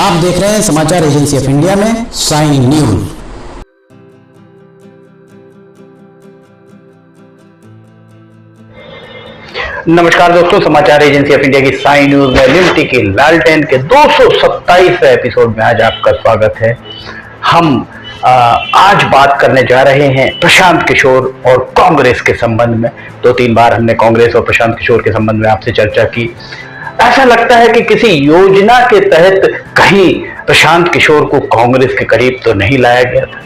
आप देख रहे हैं समाचार एजेंसी ऑफ इंडिया में साइन न्यूज। नमस्कार दोस्तों, समाचार एजेंसी ऑफ इंडिया की साइन न्यूज में लिमटी की लालटेन के 227वें एपिसोड में आज आपका स्वागत है। हम आज बात करने जा रहे हैं प्रशांत किशोर और कांग्रेस के संबंध में। 2-3 बार हमने कांग्रेस और प्रशांत किशोर के संबंध में आपसे चर्चा की। ऐसा लगता है कि किसी योजना के तहत कहीं प्रशांत किशोर को कांग्रेस के करीब तो नहीं लाया गया था।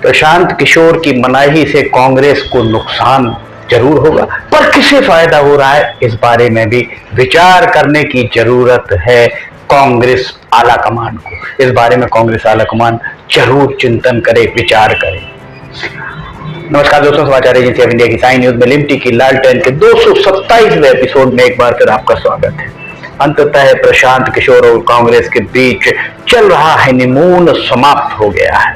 प्रशांत किशोर की मनाही से कांग्रेस को नुकसान जरूर होगा, पर किसे फायदा हो रहा है इस बारे में भी विचार करने की जरूरत है कांग्रेस आला कमान को। इस बारे में कांग्रेस आला कमान जरूर चिंतन करे, विचार करे। नमस्कार दोस्तों, समाचार एजेंसी ऑफ इंडिया की साइन न्यूज में लिमटी की लालटेन के 227वें एपिसोड में एक बार फिर आपका स्वागत है। अंततः प्रशांत किशोर और कांग्रेस के बीच चल रहा हनीमून समाप्त हो गया है।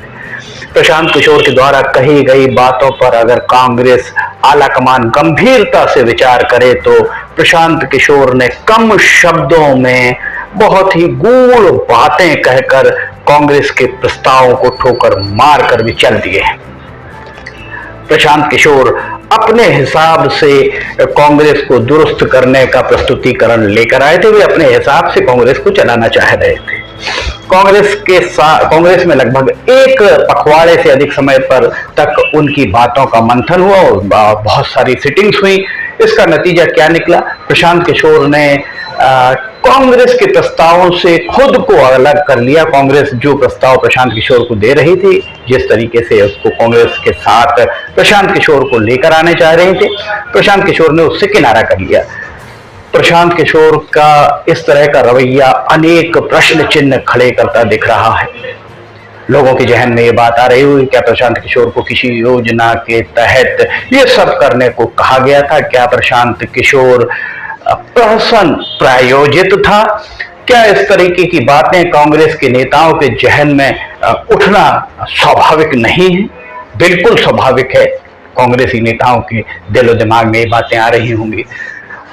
प्रशांत किशोर के द्वारा कही गई बातों पर अगर कांग्रेस आला कमान गंभीरता से विचार करे तो प्रशांत किशोर ने कम शब्दों में बहुत ही गूढ़ बातें कहकर कांग्रेस के प्रस्तावों को ठोकर मारकर भी चल दिए हैं। प्रशांत किशोर अपने हिसाब से कांग्रेस को दुरुस्त करने का प्रस्तुतिकरण लेकर आए थे। वे अपने हिसाब से कांग्रेस को चलाना चाह रहे थे। कांग्रेस में लगभग एक पखवाड़े से अधिक समय पर तक उनकी बातों का मंथन हुआ और बहुत सारी सिटिंग्स हुई। इसका नतीजा क्या निकला? प्रशांत किशोर ने कांग्रेस के प्रस्तावों से खुद को अलग कर लिया। कांग्रेस जो प्रस्ताव प्रशांत किशोर को दे रही थी, जिस तरीके से उसको कांग्रेस के साथ प्रशांत किशोर को लेकर आने चाह रहे थे, प्रशांत किशोर ने उससे किनारा कर लिया। प्रशांत किशोर का इस तरह का रवैया अनेक प्रश्न चिन्ह खड़े करता दिख रहा है। लोगों के जहन में ये बात आ रही हुई, क्या प्रशांत किशोर को किसी योजना के तहत ये सब करने को कहा गया था? क्या प्रशांत किशोर प्रहसन प्रायोजित था? क्या इस तरीके की बातें कांग्रेस के नेताओं के जहन में उठना स्वाभाविक नहीं है? बिल्कुल स्वाभाविक है। कांग्रेसी नेताओं के दिलो दिमाग में ये बातें आ रही होंगी।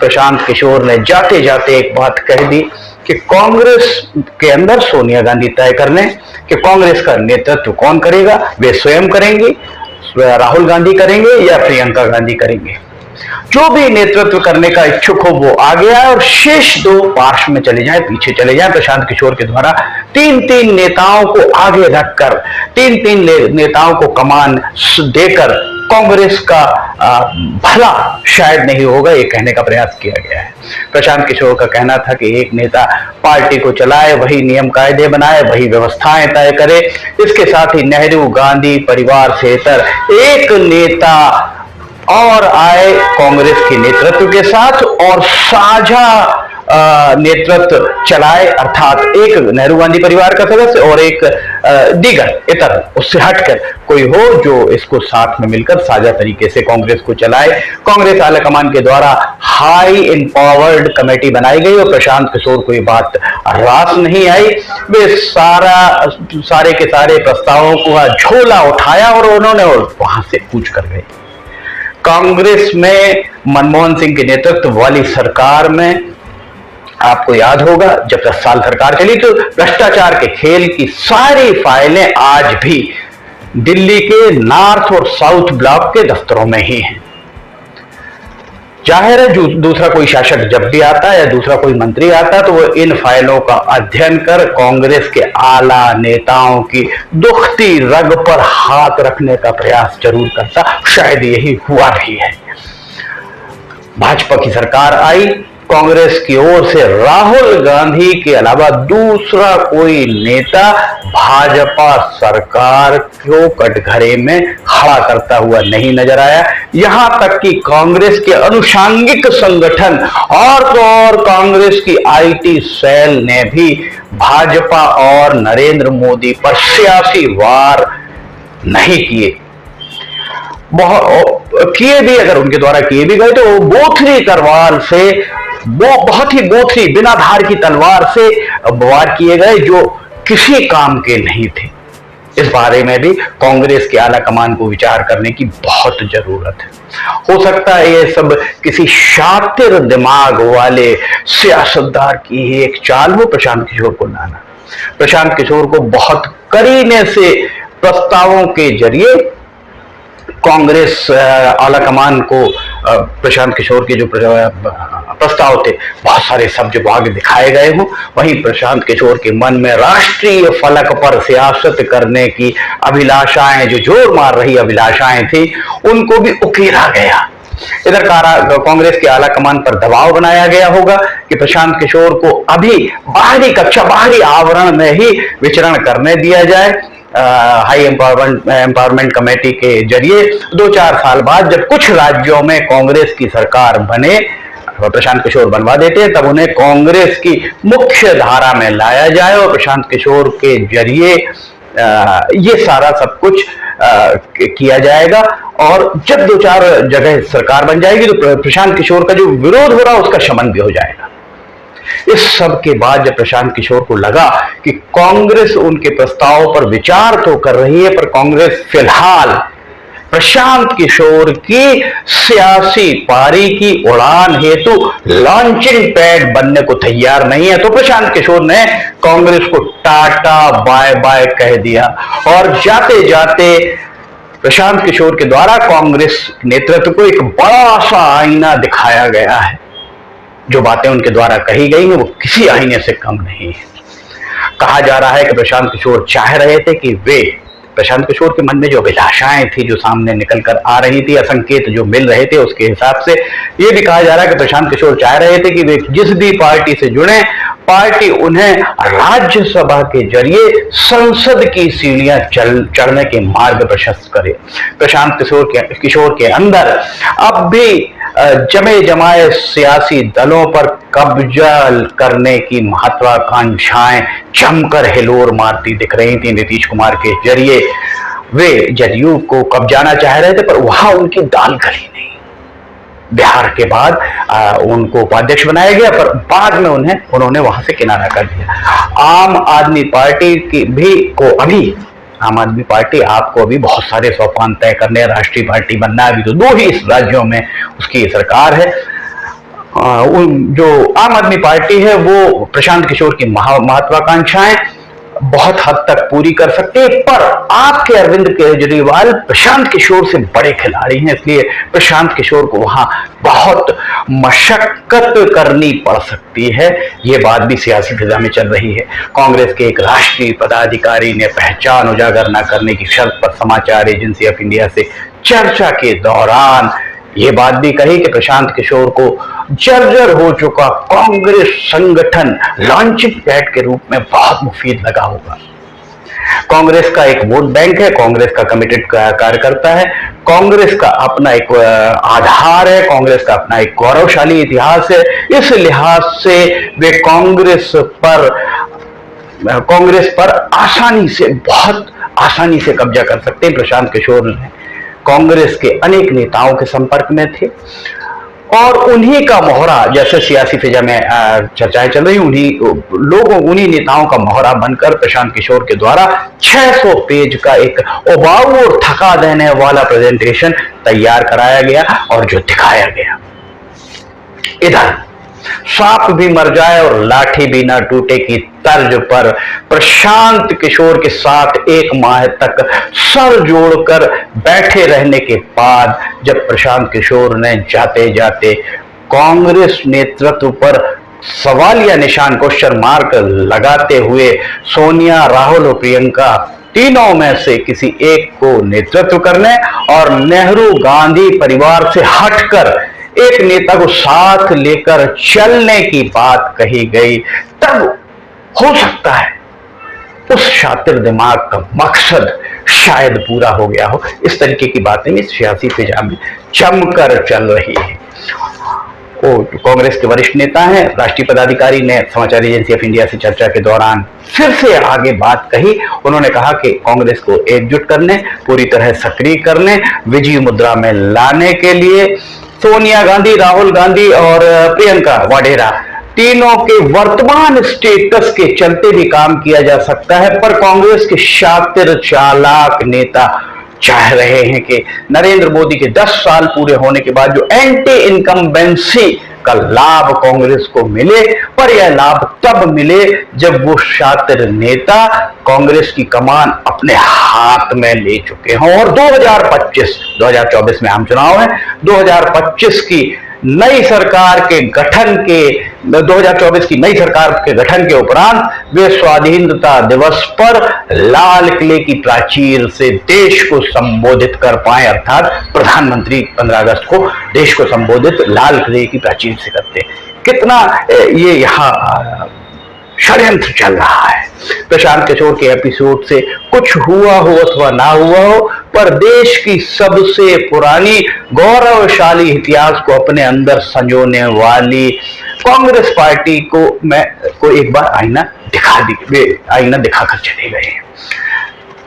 प्रशांत किशोर ने जाते जाते एक बात कह दी कि कांग्रेस के अंदर सोनिया गांधी तय कर लें कि कांग्रेस का नेतृत्व कौन करेगा। वे स्वयं करेंगे, राहुल गांधी करेंगे या प्रियंका गांधी करेंगे। जो भी नेतृत्व करने का इच्छुक हो वो आगे आए और शेष 2 पार्श्व में चले जाएं, पीछे चले जाएं। प्रशांत किशोर के द्वारा 3-3 नेताओं को आगे रखकर, 3-3 नेताओं को कमान देकर कांग्रेस का भला शायद नहीं होगा, ये कहने का प्रयास किया गया है। प्रशांत किशोर का कहना था कि एक नेता पार्टी को चलाए, वही नियम कायदे बनाए, वही व्यवस्थाएं तय करे। इसके साथ ही नेहरू गांधी परिवार से इतर एक नेता और आए कांग्रेस के नेतृत्व के साथ और साझा नेतृत्व चलाए, अर्थात एक नेहरू गांधी परिवार का सदस्य और एक दीगर इतर उससे हटकर कोई हो जो इसको साथ में मिलकर साझा तरीके से कांग्रेस को चलाए। कांग्रेस आलाकमान के द्वारा हाई एम्पावर्ड कमेटी बनाई गई और प्रशांत किशोर को ये बात रास नहीं आई। वे सारे के सारे प्रस्तावों को झोला उठाया और उन्होंने वहां से कूच कर गए। कांग्रेस में मनमोहन सिंह के नेतृत्व वाली सरकार में आपको याद होगा, जब 10 साल सरकार चली तो भ्रष्टाचार के खेल की सारी फाइलें आज भी दिल्ली के नॉर्थ और साउथ ब्लॉक के दफ्तरों में ही हैं। जाहिर है दूसरा कोई शासक जब भी आता है या दूसरा कोई मंत्री आता है तो वो इन फाइलों का अध्ययन कर कांग्रेस के आला नेताओं की दुखती रग पर हाथ रखने का प्रयास जरूर करता। शायद यही हुआ भी है। भाजपा की सरकार आई, कांग्रेस की ओर से राहुल गांधी के अलावा दूसरा कोई नेता भाजपा सरकार को कटघरे में खड़ा करता हुआ नहीं नजर आया। यहां तक कि कांग्रेस के अनुषांगिक संगठन और कांग्रेस की आईटी सेल ने भी भाजपा और नरेंद्र मोदी पर सियासी वार नहीं किए। किए भी, अगर उनके द्वारा किए भी गए तो बोथरी तलवार से, वो बहुत ही बोथरी बिना धार की तलवार से वार किए गए जो किसी काम के नहीं थे। इस बारे में भी कांग्रेस के आला कमान को विचार करने की बहुत जरूरत है। हो सकता है ये सब किसी शातिर दिमाग वाले सियासतदार की ही एक चाल हो प्रशांत किशोर को लाना। प्रशांत किशोर को बहुत करीने से प्रस्तावों के जरिए कांग्रेस आला कमान को प्रशांत किशोर के जो प्रस्ताव थे बहुत सारे सब जब आगे दिखाए गए हों, वहीं प्रशांत किशोर के मन में राष्ट्रीय फलक पर सियासत करने की अभिलाषाएं, जो जोर मार रही अभिलाषाएं थी, उनको भी उकेरा गया। इधर कांग्रेस के आला कमान पर दबाव बनाया गया होगा कि प्रशांत किशोर को अभी बाहरी कक्षा, बाहरी आवरण में ही विचरण करने दिया जाए। हाई एम्पावरमेंट कमेटी के जरिए 2-4 साल बाद जब कुछ राज्यों में कांग्रेस की सरकार बने, प्रशांत किशोर बनवा देते हैं, तब उन्हें कांग्रेस की मुख्य धारा में लाया जाए और प्रशांत किशोर के जरिए ये सारा सब कुछ किया जाएगा। और जब 2-4 जगह सरकार बन जाएगी तो प्रशांत किशोर का जो विरोध हो रहा है उसका शमन भी हो जाएगा। इस सब के बाद जब प्रशांत किशोर को लगा कि कांग्रेस उनके प्रस्ताव पर विचार तो कर रही है, पर कांग्रेस फिलहाल प्रशांत किशोर की सियासी पारी की उड़ान हेतु लॉन्चिंग पैड बनने को तैयार नहीं है, तो प्रशांत किशोर ने कांग्रेस को टाटा बाय बाय कह दिया। और जाते जाते प्रशांत किशोर के द्वारा कांग्रेस नेतृत्व को एक बड़ा सा आईना दिखाया गया है। जो बातें उनके द्वारा कही गई हैं वो किसी आईने से कम नहीं है। कहा जा रहा है कि प्रशांत किशोर चाह रहे थे कि प्रशांत किशोर के मन में जो अभिलाषाएं थी, जो सामने निकल कर आ रही थी, संकेत जो मिल रहे थे, उसके हिसाब से ये भी कहा जा रहा है कि प्रशांत किशोर चाह रहे थे कि वे जिस भी पार्टी से जुड़े, पार्टी उन्हें राज्यसभा के जरिए संसद की सीढ़ियां चढ़ने के मार्ग प्रशस्त करे। प्रशांत किशोर के अंदर अब भी जमे जमाए सियासी दलों पर कब्जा करने की महत्वाकांक्षाएं जमकर हिलोर मारती दिख रही थी। नीतीश कुमार के जरिए वे जदयू को कब्जाना चाह रहे थे, पर वहां उनकी दाल गली नहीं। बिहार के बाद उनको उपाध्यक्ष बनाया गया, पर बाद में उन्होंने वहां से किनारा कर दिया। आम आदमी पार्टी की भी को अभी आम आदमी पार्टी आपको अभी बहुत सारे सोपान तय करने, राष्ट्रीय पार्टी बनना है। अभी तो 2 ही इस राज्यों में उसकी सरकार है। जो आम आदमी पार्टी है वो प्रशांत किशोर की महत्वाकांक्षाएं बहुत हद तक पूरी कर सकते हैं, पर आपके अरविंद केजरीवाल प्रशांत किशोर से बड़े खिलाड़ी हैं, इसलिए प्रशांत किशोर को वहां बहुत मशक्कत करनी पड़ सकती है। यह बात भी सियासी फिजा में चल रही है। कांग्रेस के एक राष्ट्रीय पदाधिकारी ने पहचान उजागर न करने की शर्त पर समाचार एजेंसी ऑफ इंडिया से चर्चा के दौरान ये बात भी कही कि प्रशांत किशोर को जर्जर हो चुका कांग्रेस संगठन लॉन्चिंग पैड के रूप में बहुत मुफीद लगा होगा। कांग्रेस का एक वोट बैंक है, कांग्रेस का कमिटेड कार्यकर्ता है, कांग्रेस का अपना एक आधार है, कांग्रेस का अपना एक गौरवशाली इतिहास है। इस लिहाज से वे कांग्रेस पर बहुत आसानी से कब्जा कर सकते हैं। प्रशांत किशोर ने कांग्रेस के अनेक नेताओं के संपर्क में थे और उन्हीं का मोहरा, जैसे सियासी फिजा में चर्चाएं चल रही, उन्हीं नेताओं का मोहरा बनकर प्रशांत किशोर के द्वारा 600 पेज का एक उबाऊ और थका देने वाला प्रेजेंटेशन तैयार कराया गया और जो दिखाया गया। इधर सांप भी मर जाए और लाठी भी ना टूटे की तर्ज पर प्रशांत किशोर के साथ 1 माह तक सर जोड़कर बैठे रहने के बाद जब प्रशांत किशोर ने जाते जाते कांग्रेस नेतृत्व पर सवालिया निशान, क्वेश्चन मार्क लगाते हुए सोनिया, राहुल और प्रियंका तीनों में से किसी एक को नेतृत्व करने और नेहरू गांधी परिवार से हटकर एक नेता को साथ लेकर चलने की बात कही गई, तब हो सकता है उस शातिर दिमाग का मकसद शायद पूरा हो गया हो। इस तरीके की बातें भी सियासी फिजा में जमकर चल रही है। कांग्रेस के वरिष्ठ नेता हैं, राष्ट्रीय पदाधिकारी ने समाचार एजेंसी ऑफ इंडिया से चर्चा के दौरान फिर से आगे बात कही। उन्होंने कहा कि कांग्रेस को एकजुट करने, पूरी तरह सक्रिय करने, विजयी मुद्रा में लाने के लिए सोनिया गांधी, राहुल गांधी और प्रियंका वाडेरा तीनों के वर्तमान स्टेटस के चलते भी काम किया जा सकता है, पर कांग्रेस के शातिर चालाक नेता चाह रहे हैं कि नरेंद्र मोदी के 10 साल पूरे होने के बाद जो एंटी इनकम्बेंसी का लाभ कांग्रेस को मिले, पर यह लाभ तब मिले जब वो शातिर नेता कांग्रेस की कमान अपने हाथ में ले चुके हों। और 2024 में आम चुनाव है, 2025 की नई सरकार के गठन के 2024 की नई सरकार के गठन के उपरांत वे स्वाधीनता दिवस पर लाल किले की प्राचीर से देश को संबोधित कर पाए, अर्थात प्रधानमंत्री 15 अगस्त को देश को संबोधित लाल किले की प्राचीर से करते। कितना ये यहाँ षड्यंत्र चल रहा है। प्रशांत किशोर के एपिसोड से कुछ हुआ हो अथवा ना हुआ हो, पर देश की सबसे पुरानी गौरवशाली इतिहास को अपने अंदर संजोने वाली कांग्रेस पार्टी को एक बार आईना दिखाकर चले गए हैं।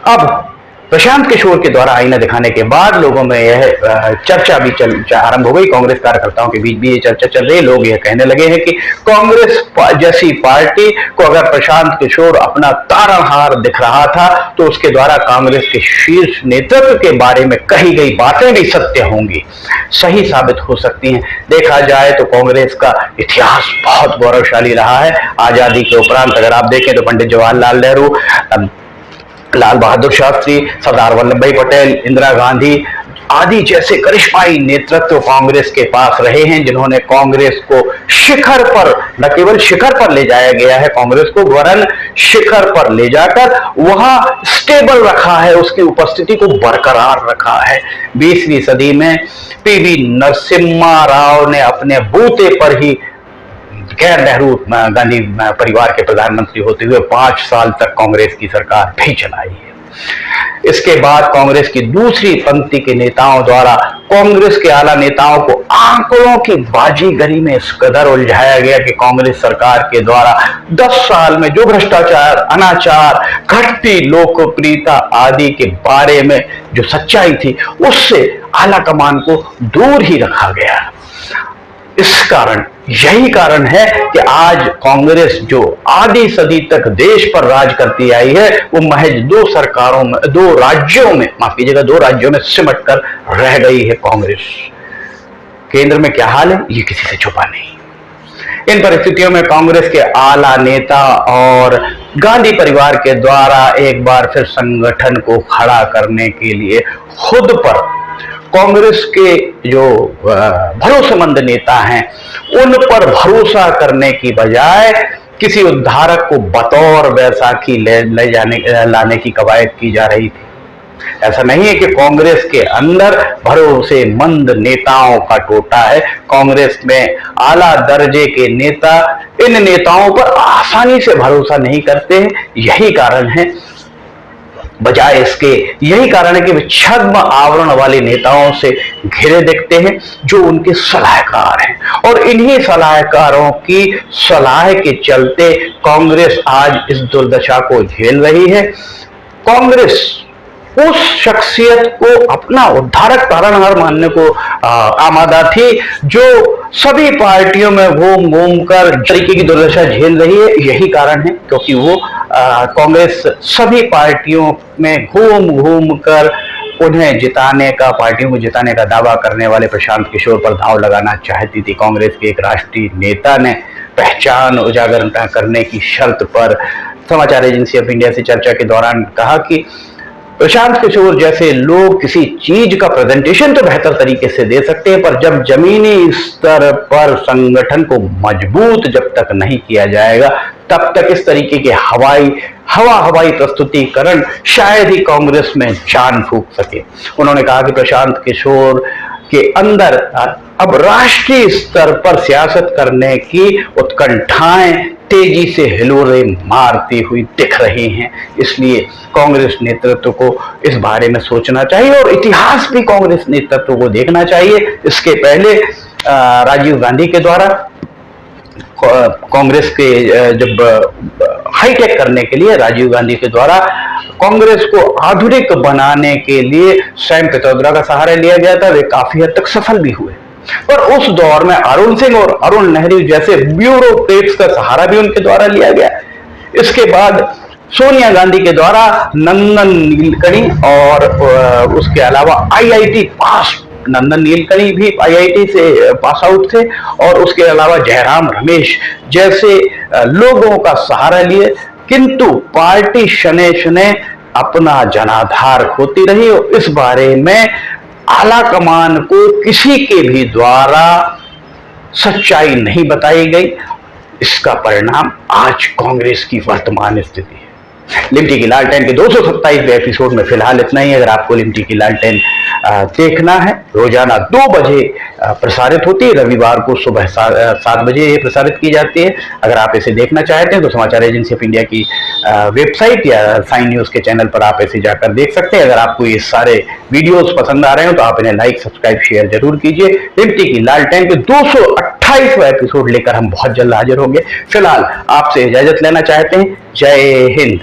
अब प्रशांत किशोर के द्वारा आईना दिखाने के बाद लोगों में यह चर्चा भी आरंभ हो गई। कांग्रेस कार्यकर्ताओं के बीच भी ये चर्चा चल रही है। लोग यह कहने लगे हैं कि कांग्रेस जैसी पार्टी को अगर प्रशांत किशोर अपना तारणहार दिख रहा था तो उसके द्वारा कांग्रेस के शीर्ष नेतृत्व के बारे में कही गई बातें भी सत्य होंगी, सही साबित हो सकती हैं। देखा जाए तो कांग्रेस का इतिहास बहुत गौरवशाली रहा है। आजादी के उपरांत अगर आप देखें तो पंडित जवाहरलाल नेहरू, लाल बहादुर शास्त्री, सरदार वल्लभ भाई पटेल, इंदिरा गांधी आदि जैसे करिश्माई नेतृत्व कांग्रेस के पास रहे हैं, जिन्होंने कांग्रेस को शिखर पर, न केवल शिखर पर ले जाया गया है कांग्रेस को, वरन शिखर पर ले जाकर वहां स्टेबल रखा है, उसकी उपस्थिति को बरकरार रखा है। 20वीं सदी में पीवी नरसिम्हा राव ने अपने बूते पर ही गैर नेहरू गांधी परिवार के प्रधानमंत्री होते हुए 5 साल तक कांग्रेस की सरकार भी चलाई है। इसके बाद कांग्रेस की दूसरी पंक्ति के नेताओं द्वारा कांग्रेस के आला नेताओं को आंकड़ों की बाजीगरी में इस कदर उलझाया गया कि कांग्रेस सरकार के द्वारा 10 साल में जो भ्रष्टाचार, अनाचार, घटती लोकप्रियता आदि के बारे में जो सच्चाई थी, उससे आला कमान को दूर ही रखा गया। यही कारण है कि आज कांग्रेस जो आधी सदी तक देश पर राज करती आई है, वो महज 2 राज्यों में सिमट कर रह गई है। कांग्रेस केंद्र में क्या हाल है, ये किसी से छुपा नहीं। इन परिस्थितियों में कांग्रेस के आला नेता और गांधी परिवार के द्वारा एक बार फिर संगठन को खड़ा करने के लिए खुद पर कांग्रेस के जो भरोसेमंद नेता हैं उन पर भरोसा करने की बजाय किसी उद्धारक को बतौर बैसाखी लाने की कवायद की जा रही थी। ऐसा नहीं है कि कांग्रेस के अंदर भरोसेमंद नेताओं का टोटा है। कांग्रेस में आला दर्जे के नेता इन नेताओं पर आसानी से भरोसा नहीं करते हैं। यही कारण है कि वे छद्म आवरण वाले नेताओं से घिरे दिखते हैं जो उनके सलाहकार हैं, और इन्हीं सलाहकारों की सलाह के चलते कांग्रेस आज इस दुर्दशा को झेल रही है। कांग्रेस उस शख्सियत को अपना उद्धारक तारणहार मानने को आमादा थी जो सभी पार्टियों में घूम घूम कर तरीके की दुर्दशा झेल रही है। यही कारण है क्योंकि वो कांग्रेस सभी पार्टियों में घूम घूम कर पार्टियों को जिताने का दावा करने वाले प्रशांत किशोर पर दांव लगाना चाहती थी। कांग्रेस के एक राष्ट्रीय नेता ने पहचान उजागर करने की शर्त पर समाचार एजेंसी ऑफ इंडिया से चर्चा के दौरान कहा कि प्रशांत किशोर जैसे लोग किसी चीज का प्रेजेंटेशन तो बेहतर तरीके से दे सकते हैं, पर जब जमीनी स्तर पर संगठन को मजबूत जब तक नहीं किया जाएगा, तब तक इस तरीके के हवाई प्रस्तुतिकरण शायद ही कांग्रेस में जान फूंक सके। उन्होंने कहा कि प्रशांत किशोर के अंदर अब राष्ट्रीय स्तर पर सियासत करने की उत्कंठाएं तेजी से हिलोरे मारती हुई दिख रही हैं। इसलिए कांग्रेस नेतृत्व को इस बारे में सोचना चाहिए और इतिहास भी कांग्रेस नेतृत्व को देखना चाहिए। इसके पहले राजीव गांधी के द्वारा कांग्रेस के जब हाईटेक करने के लिए राजीव गांधी के द्वारा कांग्रेस को आधुनिक बनाने के लिए सैम पित्रोदा का सहारा लिया गया था। वे काफी हद तक सफल भी हुए। पर उस दौर में अरुण सिंह और अरुण नेहरू जैसे ब्यूरोक्रेट्स का सहारा भी उनके द्वारा लिया गया। इसके बाद सोनिया गांधी के द्वारा नंदन नीलकणी और उसके अलावा आईआईटी पास, नंदन नीलकणी भी आईआईटी से पास आउट थे, और उसके अलावा जयराम रमेश जैसे लोगों का सहारा लिए, किंतु पार्टी शनै शनै अपना जनाधार खोती रही और इस बारे में आला कमान को किसी के भी द्वारा सच्चाई नहीं बताई गई। इसका परिणाम आज कांग्रेस की वर्तमान स्थिति है। लिमटी की लालटेन के 227वें एपिसोड में फिलहाल इतना ही। अगर आपको लिमटी की लालटेन देखना है, रोजाना 2 बजे प्रसारित होती है, रविवार को सुबह 7 बजे ये प्रसारित की जाती है। अगर आप इसे देखना चाहते हैं तो समाचार एजेंसी ऑफ इंडिया की वेबसाइट या साइन न्यूज के चैनल पर आप इसे जाकर देख सकते हैं। अगर आपको ये सारे वीडियोस पसंद आ रहे हो तो आप इन्हें लाइक, सब्सक्राइब, शेयर जरूर कीजिए। लिमटी की लालटेन के 228वां एपिसोड लेकर हम बहुत जल्द हाजिर होंगे। फिलहाल आपसे इजाजत लेना चाहते हैं। जय हिंद।